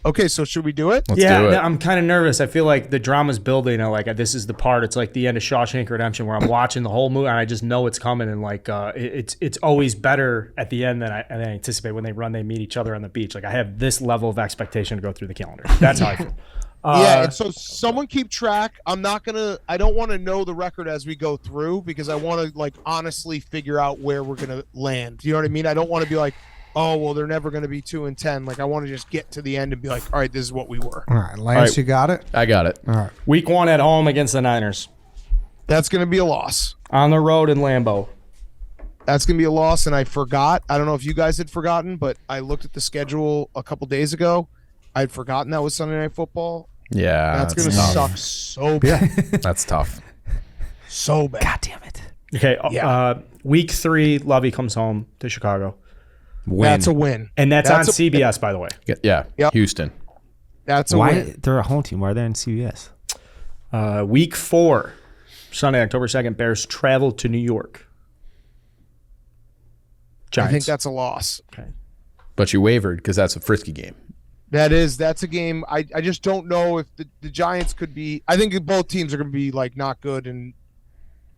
Okay, so should we do it? Let's do it. I'm kind of nervous. I feel like the drama's building. Like this is the part. It's like the end of Shawshank Redemption where I'm watching the whole movie and I just know it's coming. And like it's always better at the end than I anticipate when they meet each other on the beach. Like I have this level of expectation to go through the calendar. That's how I feel. Yeah, and so someone keep track. I don't want to know the record as we go through because I want to like honestly figure out where we're gonna land. You know what I mean? I don't want to be like, oh, well, they're never going to be 2-10. Like, I want to just get to the end and be like, all right, this is what we were. All right, Lance, you got it? I got it. All right. Week 1 at home against the Niners. That's going to be a loss. On the road in Lambeau. That's going to be a loss, and I forgot. I don't know if you guys had forgotten, but I looked at the schedule a couple days ago. I had forgotten that was Sunday Night Football. Yeah. That's going to suck so bad. That's tough. So bad. God damn it. Okay, Yeah. Week 3, Lovey comes home to Chicago. Win. That's a win. And that's on CBS, by the way. Yeah. Yep. Houston. That's a Why win. they're a home team? Why are they on CBS? Week 4, Sunday, October 2nd, Bears travel to New York. Giants. I think that's a loss. Okay. But you wavered because that's a frisky game. That's a game. I just don't know if the Giants could be. I think both teams are going to be like not good, and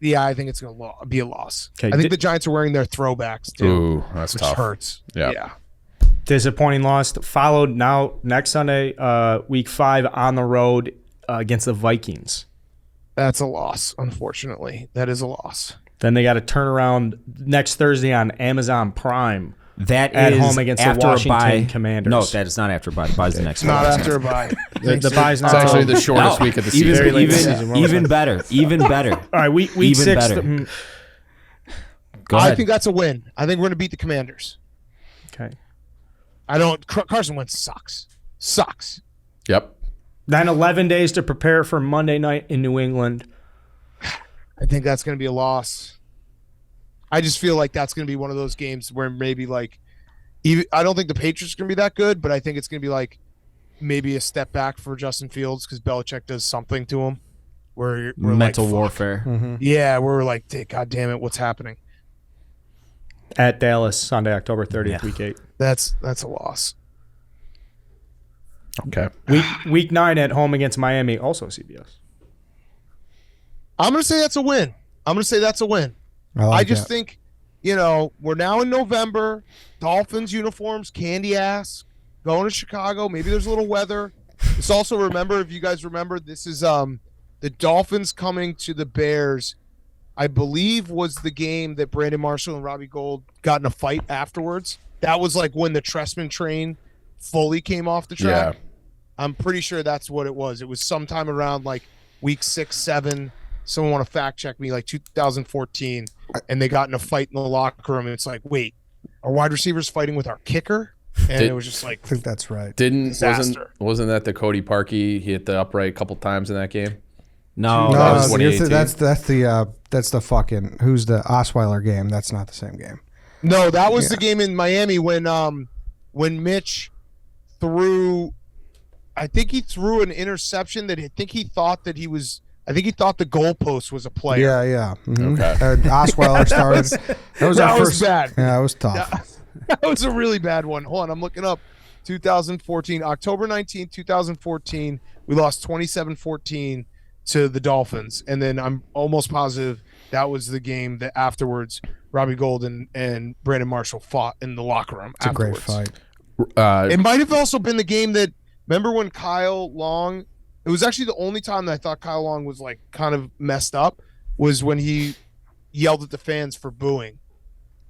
yeah, I think it's going to be a loss. Okay. I think the Giants are wearing their throwbacks too. Ooh, that's which tough. hurts. Yeah. Disappointing loss. Followed now next Sunday, week 5 on the road against the Vikings. That's a loss, unfortunately. That is a loss. Then they got to turn around next Thursday on Amazon Prime. That At is home against the after Washington a bye. Commanders. No, that is not after a bye. The bye's the next Not one. after a bye. The bye's not It's actually until- the shortest week of the season. Very late season. Even better. Even better. All right, week Even 6. better. Go I ahead. think that's a win. I think we're going to beat the Commanders. Okay. I don't. Carson Wentz sucks. Sucks. Yep. Then 11 days to prepare for Monday night in New England. I think that's going to be a loss. I just feel like that's going to be one of those games where maybe like, even I don't think the Patriots are going to be that good, but I think it's going to be like maybe a step back for Justin Fields because Belichick does something to him where we're Mental like, fuck. warfare. Yeah, we're like, God damn it, what's happening? At Dallas, Sunday, October 30th, Yeah. week 8. That's a loss. Okay. Week 9 at home against Miami, also CBS. I'm going to say that's a win. I just think, we're now in November. Dolphins uniforms, candy ass, going to Chicago. Maybe there's a little weather. It's also, remember, if you guys remember, this is the Dolphins coming to the Bears, I believe was the game that Brandon Marshall and Robbie Gould got in a fight afterwards. That was like when the Tressman train fully came off the track. Yeah. I'm pretty sure that's what it was. It was sometime around like week 6, 7. Someone want to fact check me, like 2014, and they got in a fight in the locker room. And it's like, wait, are wide receivers fighting with our kicker? And it was just like, I think that's right. Wasn't that the Cody Parkey? He hit the upright a couple times in that game. No, that was No, 2018. that's the fucking who's the Osweiler game. That's not the same game. no, that was the game in Miami when Mitch threw. I think he threw an interception that I think he thought the goalpost was a player. Yeah. Mhm. Okay. Osweiler started. That was our was first. bad. Yeah, it was tough. That was a really bad one. Hold on, I'm looking up 2014, October 19th, 2014. We lost 27-14 to the Dolphins. And then I'm almost positive that was the game that afterwards Robbie Gould and Brandon Marshall fought in the locker room. It's afterwards. a great fight. It might have also been the game that, remember when Kyle Long, it was actually the only time that I thought Kyle Long was like kind of messed up, was when he yelled at the fans for booing.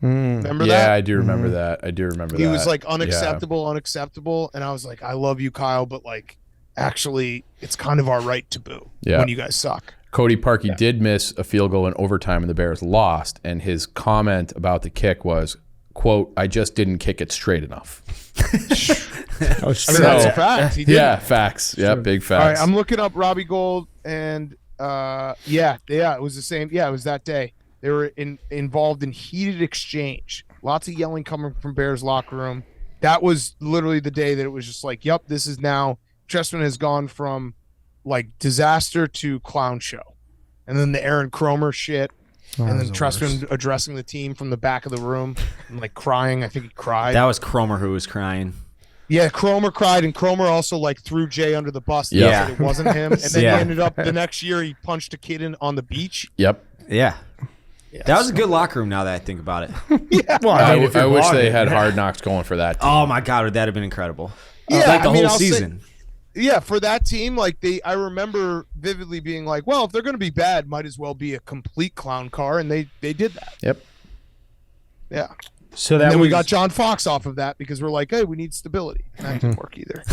Remember that? Yeah, I do remember that. He was like unacceptable. And I was like, I love you, Kyle, but like, actually, it's kind of our right to boo when you guys suck. Cody Parkey did miss a field goal in overtime and the Bears lost. And his comment about the kick was, quote, I just didn't kick it straight enough. I mean, that's a fact. He did. Yeah, facts. Yeah, big facts. All right, I'm looking up Robbie Gould, and it was the same. Yeah, it was that day. They were involved in heated exchange. Lots of yelling coming from Bears locker room. That was literally the day that it was just like, yep, this is now, Tressman has gone from like disaster to clown show. And then the Aaron Cromer shit. And then Tressman addressing the team from the back of the room and like crying. I think he cried. That was Cromer who was crying. Yeah, Cromer cried, and Cromer also like threw Jay under the bus. And Yeah. said it wasn't him, and then Yeah. he ended up the next year he punched a kid on the beach. Yep. Yeah. That was a good locker room now that I think about it. Well, I, if you're I wish they blogging, had Hard Knocks going for that team. Oh my God, would that have been incredible? Yeah, Like the I mean, whole I'll say- season. Yeah, for that team, like I remember vividly being like, well, if they're going to be bad, might as well be a complete clown car, and they did that. Yep. Yeah. So And that then was, we got John Fox off of that because we're like, hey, we need stability. And that didn't work either.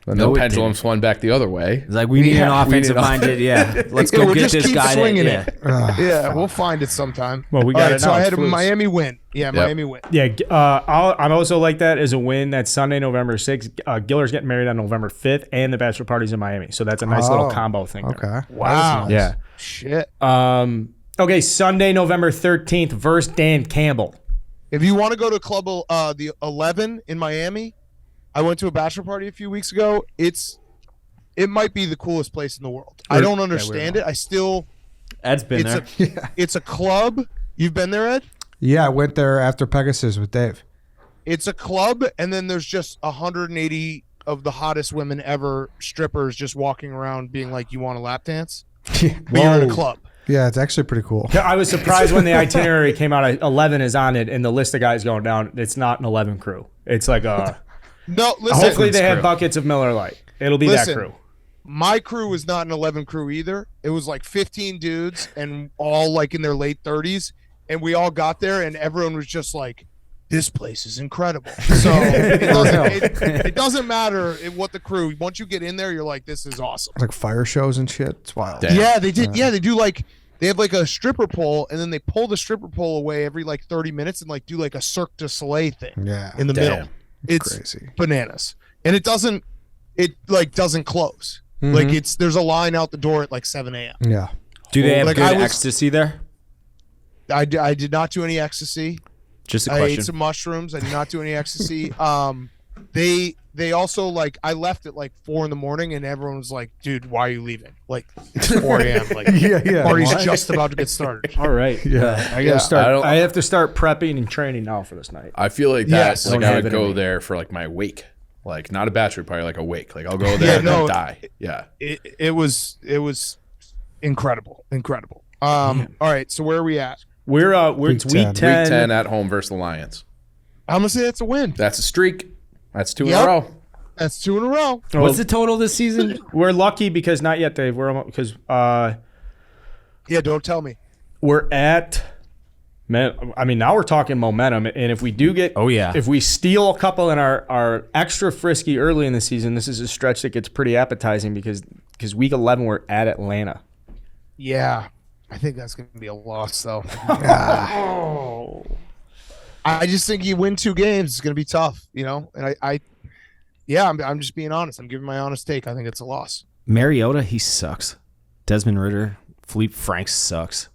And No, the it pendulum didn't. swung back the other way. It's like we need an we offensive need an- minded. Yeah, let's Yeah, go we'll get just this keep guy. swinging Yeah. it. Yeah, we'll find it sometime. Well, we All got right, it so now. I It's had a Flus. Miami win. Yeah, Miami win. Yeah, I'm also like that as a win. That's Sunday, November 6th. Giller's getting married on November 5th, and the bachelor party's in Miami. So that's a nice little Oh, combo thing. there. Okay. Wow. Yeah. Shit. Okay, Sunday, November 13th versus Dan Campbell. If you want to go to Club the 11 in Miami, I went to a bachelor party a few weeks ago. It might be the coolest place in the world. I don't understand it. I still. Ed's been there. It's a club. You've been there, Ed? Yeah, I went there after Pegasus with Dave. It's a club, and then there's just 180 of the hottest women ever, strippers, just walking around being like, "You want a lap dance?" But you're in a club. Yeah, it's actually pretty cool. I was surprised when the itinerary came out. 11 is on it, and the list of guys going down. It's not an 11 crew. It's like a. No, listen. Hopefully, they have crew. buckets of Miller Lite. It'll be Listen. that crew. My crew was not an 11 crew either. It was like 15 dudes and all like in their late 30s. And we all got there and everyone was just like, this place is incredible. So it doesn't matter what the crew, once you get in there, you're like, this is awesome. Like fire shows and shit. It's wild. Damn. Yeah, they did. Yeah, they do like, they have like a stripper pole and then they pull the stripper pole away every like 30 minutes and like do like a Cirque du Soleil thing Yeah. in the Damn. middle. It's crazy. bananas. And it doesn't close. Like there's a line out the door at like 7 a.m. Yeah. Do they have Like, good I was- ecstasy there? I did not do any ecstasy. Just a I question. ate some mushrooms. I did not do any ecstasy. They also like I left at like 4 a.m. and everyone was like, "Dude, why are you leaving?" Like it's 4 a.m. Like Yeah. party's Why? just about to get started. All right. Yeah. I gotta start. I don't- I have to start prepping and training now for this night. I feel like that. Yes. Like Don't I have would it in go me. there for like my wake, like not a bachelor party, like a wake. Like I'll go there Yeah, and no. then die. Yeah. It was incredible. All right, so where are we at? We're Week it's week 10. 10. Week 10 at home versus the Lions. I'm gonna say that's a win. That's a streak. That's 2 in Yep. a row. That's 2 in a row. What's the total this season? We're lucky because not yet, Dave. We're almost, because Yeah, don't tell me. we're at. Man, I mean, now we're talking momentum, and if we do get, Oh, yeah. if we steal a couple in our extra frisky early in the season, this is a stretch that gets pretty appetizing because week 11 we're at Atlanta. Yeah, I think that's gonna be a loss though. I just think you win 2 games, it's gonna be tough, you know. And I'm just being honest. I'm giving my honest take. I think it's a loss. Mariota, he sucks. Desmond Ritter, Philippe Franks sucks.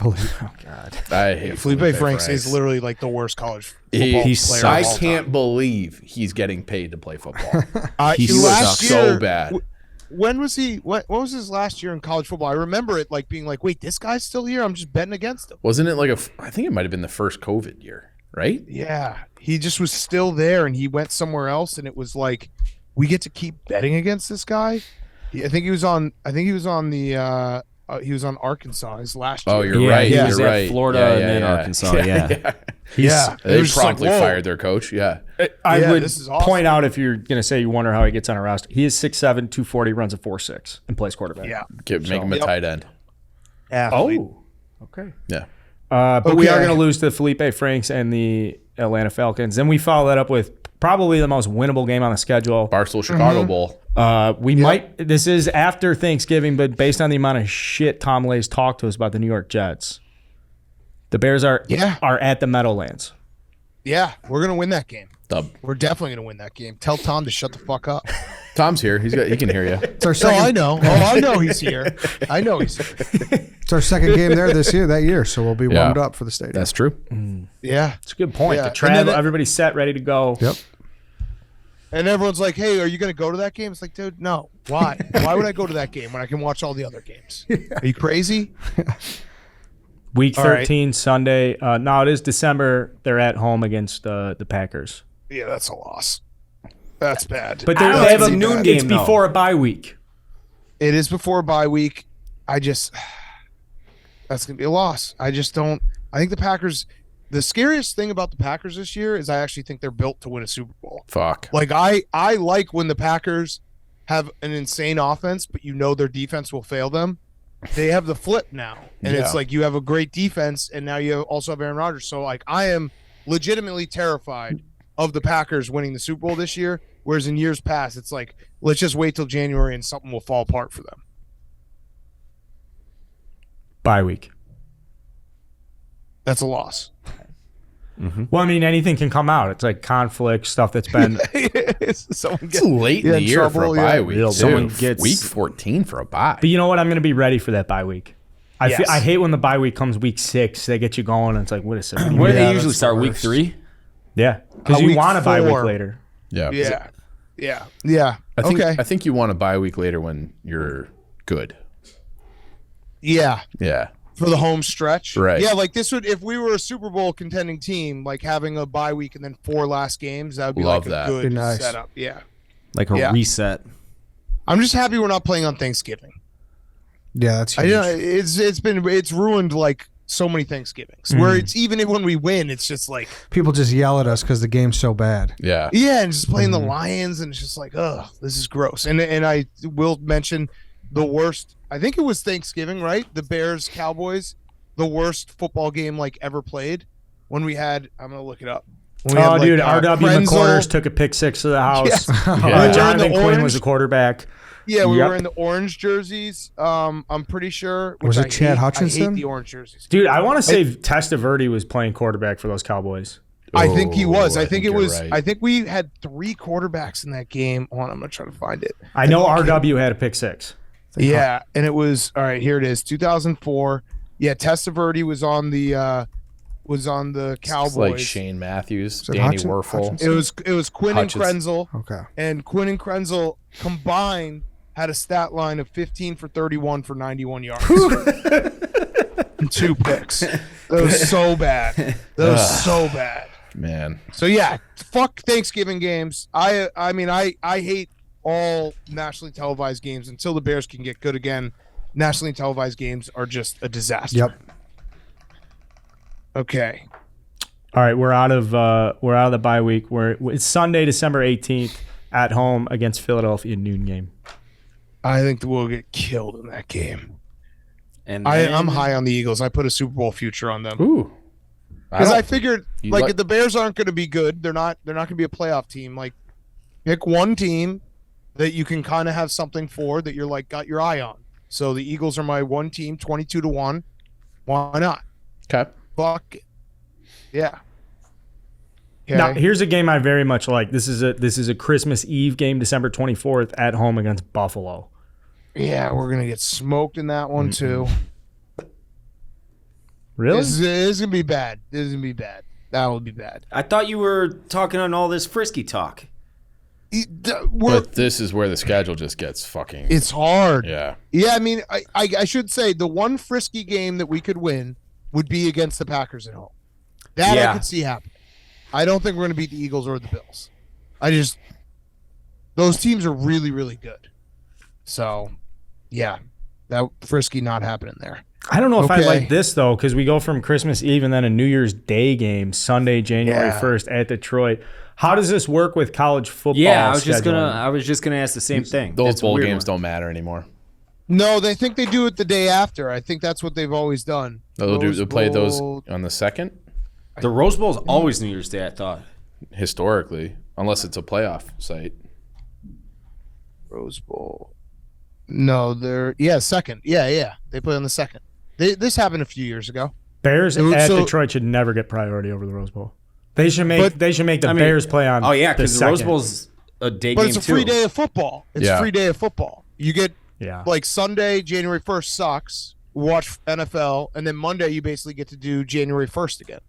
Oh God. I hate Felipe Franks is literally like the worst college He football sucks. player. I of all can't time. believe he's getting paid to play football. He last sucks so bad. When was he? What was his last year in college football? I remember it like being like, wait, this guy's still here. I'm just betting against him. Wasn't it like I think it might have been the first COVID year, right? Yeah, he just was still there, and he went somewhere else, and it was like, we get to keep betting against this guy. I think he was on Arkansas his last year. Oh, you're right. He You're was right. at Florida Yeah, and yeah, then yeah. Arkansas. Yeah. Yeah, it They was just like, promptly whoa. fired their coach. Yeah. I Yeah, would this is awesome. point out if you're gonna say you wonder how he gets on a roster. He is 6'7", 240, runs a 4.6, and plays quarterback. Yeah. Make him a Yep. tight end. Athlete. Oh. Okay. Yeah. But we are Okay. going to lose to Felipe Franks and the Atlanta Falcons. Then we follow that up with probably the most winnable game on the schedule. Barstool Chicago Bowl. We might. This is after Thanksgiving, but based on the amount of shit Tom Lay's talked to us about the New York Jets, the Bears are at the Meadowlands. Yeah, we're gonna win that game. Dub. We're definitely gonna win that game. Tell Tom to shut the fuck up. Tom's here. He can hear you. It's our No, second. I know. Oh, I know he's here. I know he's here. It's our second game there that year, so we'll be Yeah. warmed up for the stadium. That's true. Yeah. It's a good point. Yeah. The And travel, then everybody's set, ready to go. Yep. And everyone's like, "Hey, are you going to go to that game?" It's like, dude, no. Why? Why would I go to that game when I can watch all the other games? Are you crazy? Week All right. 13, Sunday. No, it is December. They're at home against the Packers. Yeah, that's a loss. That's bad. But They have a noon game, It's though. before a bye week. It is before a bye week. That's going to be a loss. I think the Packers, the scariest thing about the Packers this year is I actually think they're built to win a Super Bowl. Fuck. Like I like when the Packers have an insane offense, but their defense will fail them. They have the flip now. And it's like you have a great defense and now you also have Aaron Rodgers. So like I am legitimately terrified of the Packers winning the Super Bowl this year, whereas in years past it's like let's just wait till January and something will fall apart for them. Bye week. That's a loss. Well, I mean, anything can come out. It's like conflict stuff that's been. Someone It's late in the year for a bye week. Real Too. someone gets- week 14 for a bye. But you know what? I'm going to be ready for that bye week. Yes. I hate when the bye week comes week 6. They get you going, and it's like, wait a second. Where do Yeah, they usually that's start? the Week worst. 3? Yeah, because you week want a bye week 4. later. yeah. Yeah. I think you want a bye week later when you're good. Yeah. Yeah. For the home stretch. Right. Yeah, like this would, if we were a Super Bowl contending team, like having a bye week and then 4 last games, that would be Love like that. a good Be nice. setup. Yeah. Like a Yeah. reset. I'm just happy we're not playing on Thanksgiving. Yeah, that's I huge. know it's ruined like so many Thanksgivings where it's even when we win, it's just like People just yell at us because the game's so bad. Yeah. yeah, and just playing the Lions and it's just like this is gross. And I will mention the worst. I think it was Thanksgiving, right? The Bears Cowboys, the worst football game like ever played. When we had, I'm gonna look it up. When we had, like, Dude, R.W. Krenzel- McQuarters took a pick 6 to the house. Yes. Yeah. We were in Jonathan the Quinn orange- was the quarterback. Yeah, we Yep. were in the orange jerseys. I'm pretty sure. Was which it Chad I Hutchinson? hate the orange jerseys. Dude, I want to say Testaverde was playing quarterback for those Cowboys. I think he was. I think it you're was. right. I think we had 3 quarterbacks in that game. Hold on, I'm gonna try to find it. I know R.W. had a pick 6. Yeah, and it was all right. Here it is, 2004. Yeah, Testaverde was on the Cowboys. It's like Shane Matthews, it Danny Hutchin- Werfel. Hutchinson? It was Quinn Hutchinson. and Krenzel, Okay. and Quinn and Krenzel combined had a stat line of 15 for 31 for 91 yards. And 2 picks. That was so bad. That was so bad. Man. So yeah, fuck Thanksgiving games. I mean I hate all nationally televised games until the Bears can get good again. Nationally televised games are just a disaster. Yep. Okay. All right, we're out of the bye week. It's Sunday, December 18th at home against Philadelphia, noon game. I think we'll get killed in that game. And I'm high on the Eagles. I put a Super Bowl future on them. Ooh. Because I figured You like like- if the Bears aren't going to be good, they're not going to be a playoff team. Like pick one team that you can kind of have something for that you're like got your eye on. So the Eagles are my one team, 22-1. Why not? Okay. Fuck it. Yeah. Okay. Now, here's a game I very much like. This is a Christmas Eve game, December 24th at home against Buffalo. Yeah, we're gonna get smoked in that one too. Really? This is gonna be bad. This is gonna be bad. That will be bad. I thought you were talking on all this frisky talk. But this is where the schedule just gets fucking. It's hard. Yeah. Yeah, I mean, I should say the one frisky game that we could win would be against the Packers at home. That Yeah. I could see happen. I don't think we're going to beat the Eagles or the Bills. Those teams are really, really good. So, yeah, that frisky not happening there. I don't know if I Okay. like this though, because we go from Christmas Eve and then a New Year's Day game, Sunday, January Yeah. 1st at Detroit. How does this work with college football? Yeah, I was just scheduling? gonna ask the same thing. Those It's a bowl weird games one. don't matter anymore. No, they think they do it the day after. I think that's what they've always done. They'll play those Bowl- on the 2nd, The Rose Bowl is always New Year's Day, I thought. historically, unless it's a playoff site. Rose Bowl. No, they're second. Yeah. They play on the 2nd. This happened a few years ago. Bears It was at so- Detroit should never get priority over the Rose Bowl. They should make But- the Bears play on. Oh yeah, because the Rose second. Bowl's a day But game it's a too. free day of football. It's Yeah. a free day of football. You get Yeah. like Sunday, January 1st sucks. Watch NFL, and then Monday you basically get to do January 1st again.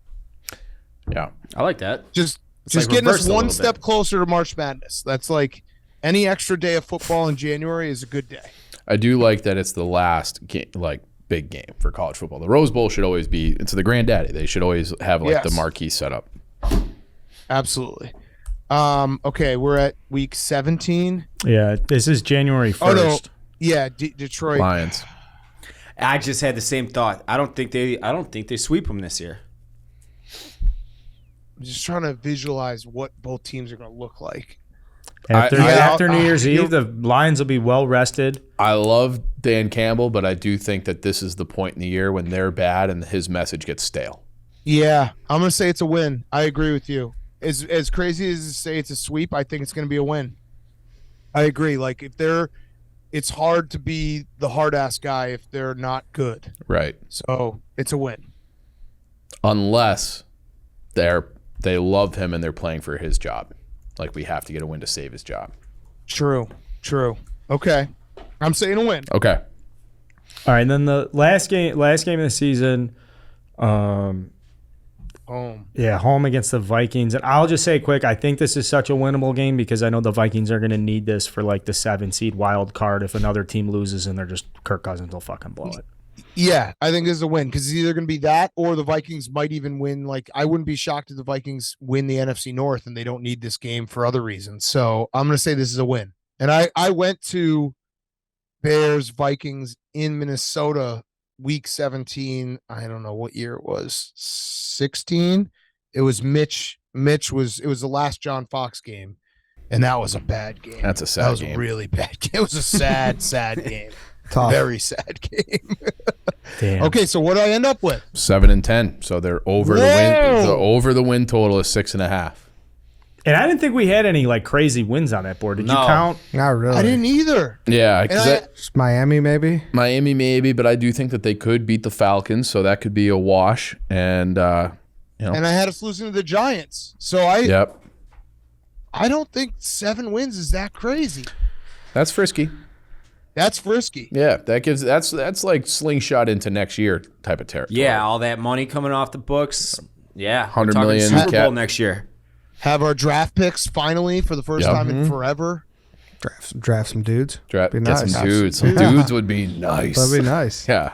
Yeah. I like that. Just like getting us reversed a one little step bit. closer to March Madness. That's like any extra day of football in January is a good day. I do like that it's the last big game for college football. The Rose Bowl should always be, it's the granddaddy. They should always have the Yes. marquee set up. Absolutely. Okay, we're at week 17. Yeah, this is January 1st. Oh no, yeah, Detroit Lions. I just had the same thought. I don't think they sweep them this year. I'm just trying to visualize what both teams are going to look like. After New Year's Eve, the Lions will be well rested. I love Dan Campbell, but I do think that this is the point in the year when they're bad and his message gets stale. Yeah, I'm going to say it's a win. I agree with you. As crazy as to say it's a sweep, I think it's going to be a win. I agree. Like it's hard to be the hard ass guy if they're not good. Right. So it's a win. Unless they love him and they're playing for his job. Like we have to get a win to save his job. True. Okay. I'm saying a win. Okay. All right, and then the last game of the season, Home. yeah, home against the Vikings. And I'll just say quick, I think this is such a winnable game because I know the Vikings are going to need this for like the 7-seed wild card if another team loses and they're just Kirk Cousins will fucking blow it. Yeah, I think this is a win because it's either going to be that or the Vikings might even win. Like, I wouldn't be shocked if the Vikings win the NFC North and they don't need this game for other reasons. So I'm going to say this is a win. And I went to Bears Vikings in Minnesota week 17. I don't know what year it was. 16. It was Mitch. It was the last John Fox game. And that was a bad game. That's a sad That was game. a really bad game. It was a sad, sad game. Tough. Very sad game. Damn. Okay, so what do I end up with? 7-10. So they're over the win. The over the win total is 6.5. And I didn't think we had any like crazy wins on that board. Did you No. count? Not really. I didn't either. Yeah, because Just Miami, maybe. Miami maybe, but I do think that they could beat the Falcons, so that could be a wash. And And I had us losing to the Giants. So yep, I don't think 7 wins is that crazy. that's frisky. That's frisky. Yeah, that's like slingshot into next year type of territory. Yeah, all that money coming off the books. Yeah, 100 we're talking million Super cap. Bowl next year. Have our draft picks finally for the first Yep. time in forever. Draft some dudes. Get Be nice. some dudes. Some dudes would be nice. That'd be nice. Yeah.